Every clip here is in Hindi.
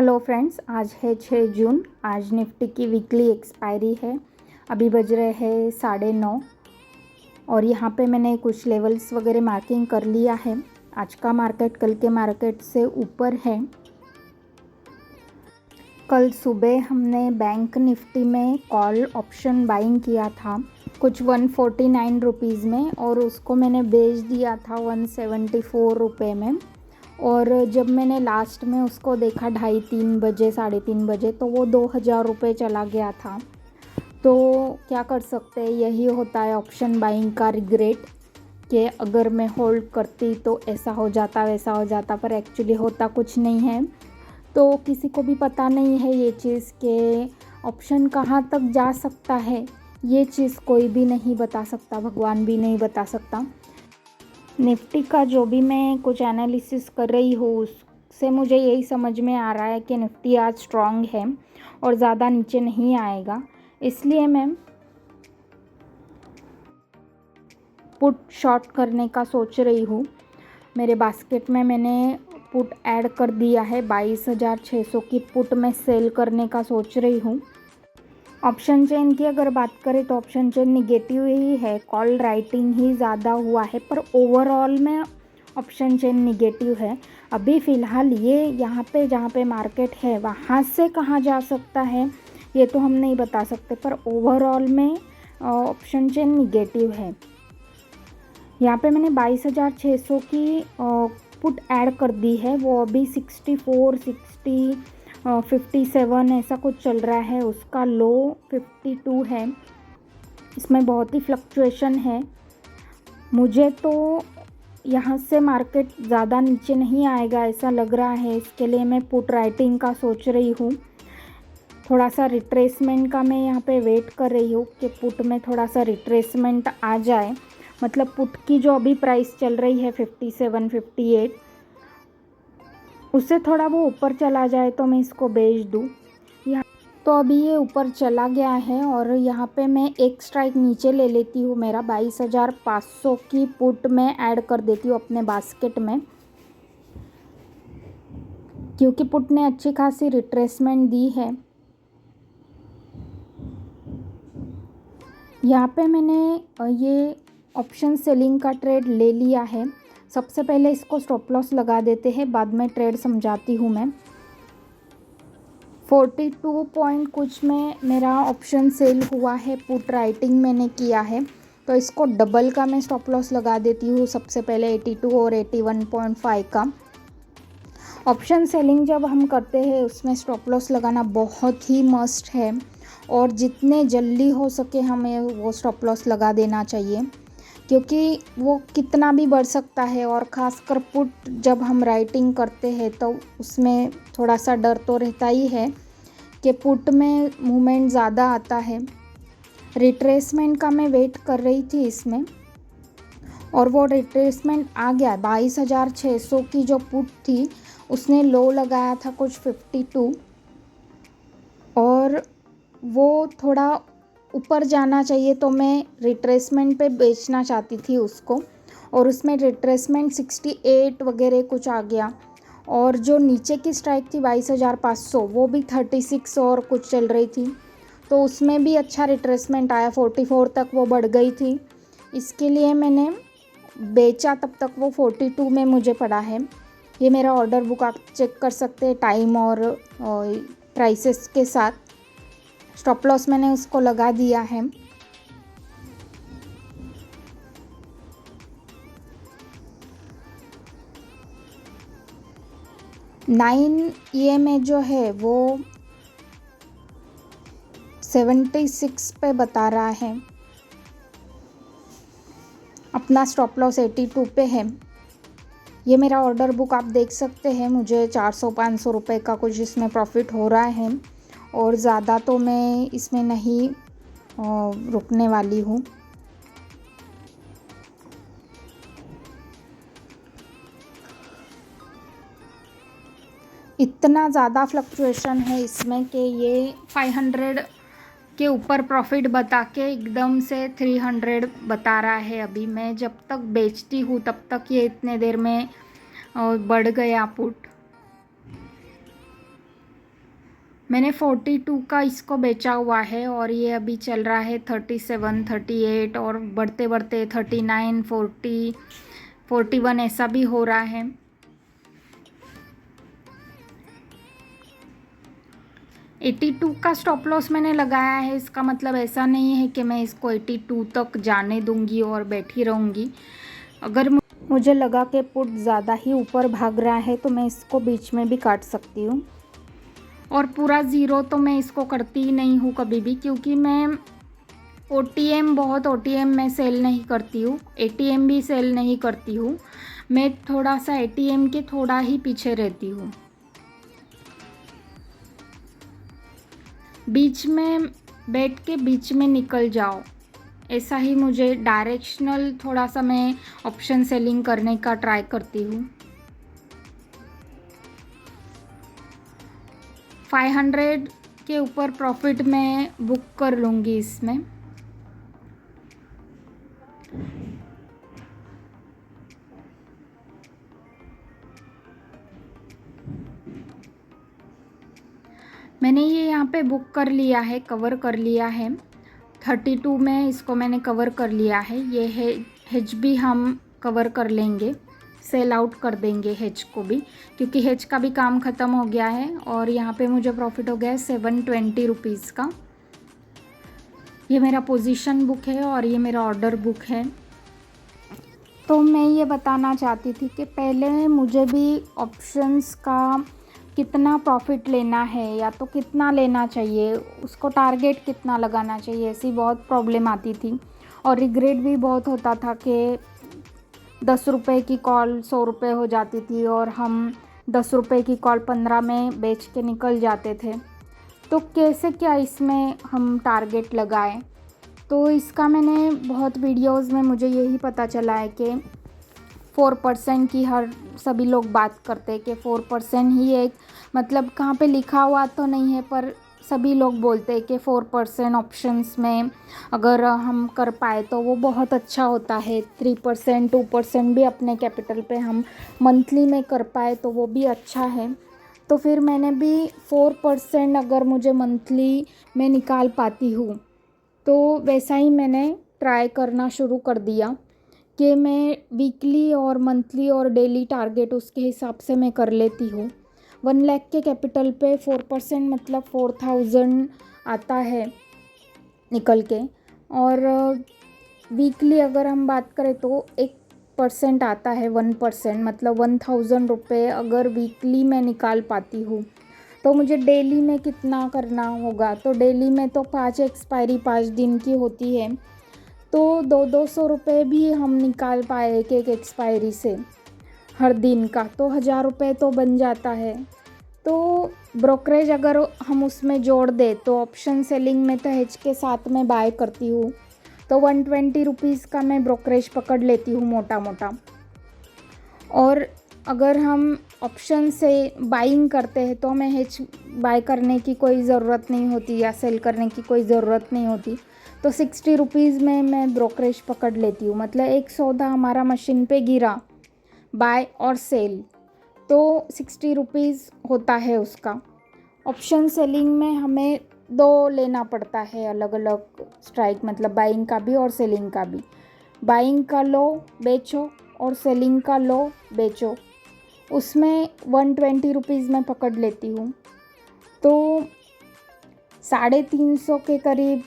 हेलो फ्रेंड्स, आज है 6 जून। आज निफ्टी की वीकली एक्सपायरी है। अभी बज रहे हैं 9:30 और यहाँ पे मैंने कुछ लेवल्स वगैरह मार्किंग कर लिया है। आज का मार्केट कल के मार्केट से ऊपर है। कल सुबह हमने बैंक निफ्टी में कॉल ऑप्शन बाइंग किया था कुछ 149 रुपीज़ में और उसको मैंने बेच दिया था 174 रुपये में। और जब मैंने लास्ट में उसको देखा 2:30-3 बजे 3:30 बजे तो वो 2000 रुपये चला गया था। तो क्या कर सकते हैं, यही होता है ऑप्शन बाइंग का रिग्रेट कि अगर मैं होल्ड करती तो ऐसा हो जाता वैसा हो जाता, पर एक्चुअली होता कुछ नहीं है। तो किसी को भी पता नहीं है ये चीज़ कि ऑप्शन कहाँ तक जा सकता है। ये चीज़ कोई भी नहीं बता सकता, भगवान भी नहीं बता सकता। निफ्टी का जो भी मैं कुछ एनालिसिस कर रही हूँ उससे मुझे यही समझ में आ रहा है कि निफ्टी आज स्ट्रॉन्ग है और ज़्यादा नीचे नहीं आएगा। इसलिए मैं पुट शॉर्ट करने का सोच रही हूँ। मेरे बास्केट में मैंने पुट ऐड कर दिया है। 22,600 की पुट मैं सेल करने का सोच रही हूँ। ऑप्शन चेन की अगर बात करें तो ऑप्शन चेन निगेटिव ही है, कॉल राइटिंग ही ज़्यादा हुआ है, पर ओवरऑल में ऑप्शन चेन निगेटिव है। अभी फ़िलहाल ये यहाँ पे जहाँ पे मार्केट है वहाँ से कहाँ जा सकता है ये तो हम नहीं बता सकते, पर ओवरऑल में ऑप्शन चेन निगेटिव है। यहाँ पे मैंने 22,600 की पुट ऐड कर दी है। वो अभी 64, 60, 57 ऐसा कुछ चल रहा है। उसका लो 52 है। इसमें बहुत ही फ्लक्चुएशन है। मुझे तो यहाँ से मार्केट ज़्यादा नीचे नहीं आएगा ऐसा लग रहा है। इसके लिए मैं पुट राइटिंग का सोच रही हूँ। थोड़ा सा रिट्रेसमेंट का मैं यहाँ पे वेट कर रही हूँ कि पुट में थोड़ा सा रिट्रेसमेंट आ जाए। मतलब पुट की जो अभी प्राइस चल रही है 57, 58, उससे थोड़ा वो ऊपर चला जाए तो मैं इसको बेच दूँ। यहाँ तो अभी ये ऊपर चला गया है और यहाँ पे मैं एक स्ट्राइक नीचे ले लेती हूँ। मेरा 22,500 की पुट में ऐड कर देती हूँ अपने बास्केट में, क्योंकि पुट ने अच्छी खासी रिट्रेसमेंट दी है। यहाँ पे मैंने ये ऑप्शन सेलिंग का ट्रेड ले लिया है। सबसे पहले इसको स्टॉप लॉस लगा देते हैं, बाद में ट्रेड समझाती हूँ मैं। 42 पॉइंट कुछ में मेरा ऑप्शन सेल हुआ है, पुट राइटिंग मैंने किया है, तो इसको डबल का मैं स्टॉप लॉस लगा देती हूँ। सबसे पहले 82 और 81.5 का। ऑप्शन सेलिंग जब हम करते हैं उसमें स्टॉप लॉस लगाना बहुत ही मस्ट है और जितने जल्दी हो सके हमें वो स्टॉप लॉस लगा देना चाहिए, क्योंकि वो कितना भी बढ़ सकता है। और ख़ासकर पुट जब हम राइटिंग करते हैं तो उसमें थोड़ा सा डर तो रहता ही है कि पुट में मूवमेंट ज़्यादा आता है। रिट्रेसमेंट का मैं वेट कर रही थी इसमें और वो रिट्रेसमेंट आ गया। 22,600 की जो पुट थी उसने लो लगाया था कुछ 52 और वो थोड़ा ऊपर जाना चाहिए, तो मैं रिट्रेसमेंट पे बेचना चाहती थी उसको, और उसमें रिट्रेसमेंट 68 वगैरह कुछ आ गया। और जो नीचे की स्ट्राइक थी 22,500 वो भी 36 और कुछ चल रही थी, तो उसमें भी अच्छा रिट्रेसमेंट आया। 44 तक वो बढ़ गई थी। इसके लिए मैंने बेचा, तब तक वो 42 में मुझे पड़ा है। ये मेरा ऑर्डर बुक आप चेक कर सकते हैं टाइम और प्राइसेस के साथ। स्टॉप लॉस मैंने उसको लगा दिया है। नाइन EMA जो है वो 76 पे बता रहा है। अपना स्टॉप लॉस 82 पे है। ये मेरा ऑर्डर बुक आप देख सकते हैं। मुझे 400-500 रुपये का कुछ इसमें प्रॉफिट हो रहा है और ज़्यादा तो मैं इसमें नहीं रुकने वाली हूँ। इतना ज़्यादा फ्लक्चुएशन है इसमें कि ये 500 के ऊपर प्रॉफिट बता के एकदम से 300 बता रहा है। अभी मैं जब तक बेचती हूँ तब तक ये इतने देर में बढ़ गया पुट। मैंने 42 का इसको बेचा हुआ है और ये अभी चल रहा है 37, 38 और बढ़ते बढ़ते 39, 40, 41 ऐसा भी हो रहा है। $82 का स्टॉप लॉस मैंने लगाया है। इसका मतलब ऐसा नहीं है कि मैं इसको 82 तक जाने दूंगी और बैठी रहूँगी। अगर मुझे लगा कि पुट ज़्यादा ही ऊपर भाग रहा है तो मैं इसको बीच में भी काट सकती हूँ। और पूरा ज़ीरो तो मैं इसको करती ही नहीं हूँ कभी भी, क्योंकि मैं OTM में सेल नहीं करती हूँ, ATM भी सेल नहीं करती हूँ। मैं थोड़ा सा ATM के थोड़ा ही पीछे रहती हूँ। बीच में बैठ के बीच में निकल जाओ, ऐसा ही मुझे डायरेक्शनल थोड़ा सा मैं ऑप्शन सेलिंग करने का ट्राई करती हूँ। 500 के ऊपर प्रॉफिट मैं बुक कर लूँगी इसमें। मैंने ये यहाँ पे बुक कर लिया है, कवर कर लिया है। 32 में इसको मैंने कवर कर लिया है। ये है हेज भी हम कवर कर लेंगे, सेल आउट कर देंगे हेज को भी, क्योंकि हेज का भी काम ख़त्म हो गया है। और यहाँ पे मुझे प्रॉफिट हो गया है 720 रुपीज़ का। ये मेरा पोजीशन बुक है और ये मेरा ऑर्डर बुक है। तो मैं ये बताना चाहती थी कि पहले मुझे भी ऑप्शंस का कितना प्रॉफिट लेना है या तो कितना लेना चाहिए, उसको टारगेट कितना लगाना चाहिए, ऐसी बहुत प्रॉब्लम आती थी। और रिग्रेट भी बहुत होता था कि 10 रुपये की कॉल 100 रुपये हो जाती थी और हम 10 रुपये की कॉल 15 में बेच के निकल जाते थे। तो कैसे क्या इसमें हम टारगेट लगाएं? तो इसका मैंने बहुत वीडियोस में मुझे यही पता चला है कि 4% की हर सभी लोग बात करते हैं कि 4% ही एक, मतलब कहाँ पे लिखा हुआ तो नहीं है पर सभी लोग बोलते हैं कि 4% ऑप्शंस में अगर हम कर पाए तो वो बहुत अच्छा होता है। 3%, 2% भी अपने कैपिटल पे हम मंथली में कर पाए तो वो भी अच्छा है। तो फिर मैंने भी 4% अगर मुझे मंथली में निकाल पाती हूँ तो वैसा ही मैंने ट्राई करना शुरू कर दिया कि मैं वीकली और मंथली और डेली टारगेट उसके हिसाब से मैं कर लेती हूँ। 1 लाख के कैपिटल पे 4% मतलब 4000 आता है निकल के। और वीकली अगर हम बात करें तो 1% आता है, 1% मतलब 1000 रुपये अगर वीकली मैं निकाल पाती हूँ तो मुझे डेली में कितना करना होगा। तो डेली में तो 5 एक्सपायरी 5 दिन की होती है, तो 200 रुपये भी हम निकाल पाए एक एक एक्सपायरी से हर दिन का, तो 1000 रुपये तो बन जाता है। तो ब्रोकरेज अगर हम उसमें जोड़ दे तो ऑप्शन सेलिंग में तो हेज के साथ में बाय करती हूँ तो 120 रुपीज़ का मैं ब्रोकरेज पकड़ लेती हूँ मोटा मोटा। और अगर हम ऑप्शन से बाइंग करते हैं तो हमें हेज बाय करने की कोई ज़रूरत नहीं होती या सेल करने की कोई ज़रूरत नहीं होती। तो 60 रुपीज़ में मैं ब्रोकरेज पकड़ लेती हूँ। मतलब एक सौदा हमारा मशीन पे गिरा बाय और सेल तो 60 रुपीज़ होता है उसका। ऑप्शन सेलिंग में हमें 2 लेना पड़ता है अलग अलग स्ट्राइक, मतलब बाइंग का भी और सेलिंग का भी। बाइंग का लो बेचो और सेलिंग का लो बेचो, उसमें 120 रुपीज़ में पकड़ लेती हूँ। तो 350 के करीब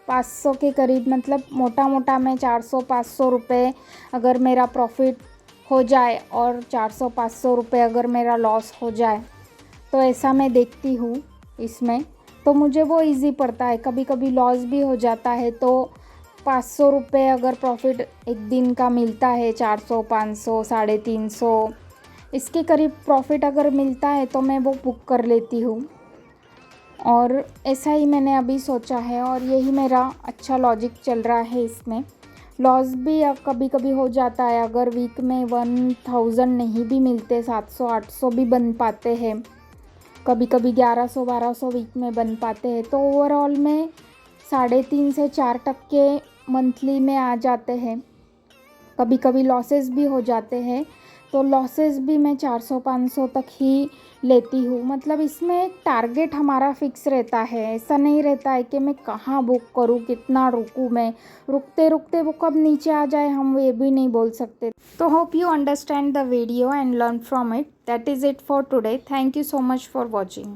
500 के करीब, मतलब मोटा मोटा मैं 400-500 रुपये अगर मेरा प्रॉफिट हो जाए और 400-500 रुपये अगर मेरा लॉस हो जाए तो ऐसा मैं देखती हूँ इसमें। तो मुझे वो इजी पड़ता है। कभी कभी लॉस भी हो जाता है तो 500 रुपये अगर प्रॉफिट एक दिन का मिलता है, 400, 500, 350 इसके करीब प्रॉफिट अगर मिलता है तो मैं वो बुक कर लेती हूँ। और ऐसा ही मैंने अभी सोचा है और यही मेरा अच्छा लॉजिक चल रहा है इसमें। लॉस भी कभी कभी हो जाता है, अगर वीक में 1000 नहीं भी मिलते, 700-800 भी बन पाते हैं, कभी कभी 1100-1200 वीक में बन पाते हैं, तो ओवरऑल में 3.5 से 4% मंथली में आ जाते हैं। कभी कभी लॉसेस भी हो जाते हैं तो लॉसेस भी मैं 400-500 तक ही लेती हूँ। मतलब इसमें एक टारगेट हमारा फिक्स रहता है, ऐसा नहीं रहता है कि मैं कहाँ बुक करूँ, कितना रुकूँ मैं, रुकते रुकते वो कब नीचे आ जाए हम ये भी नहीं बोल सकते। तो hope you understand the video and learn from it. That is it for today. Thank you so much for watching.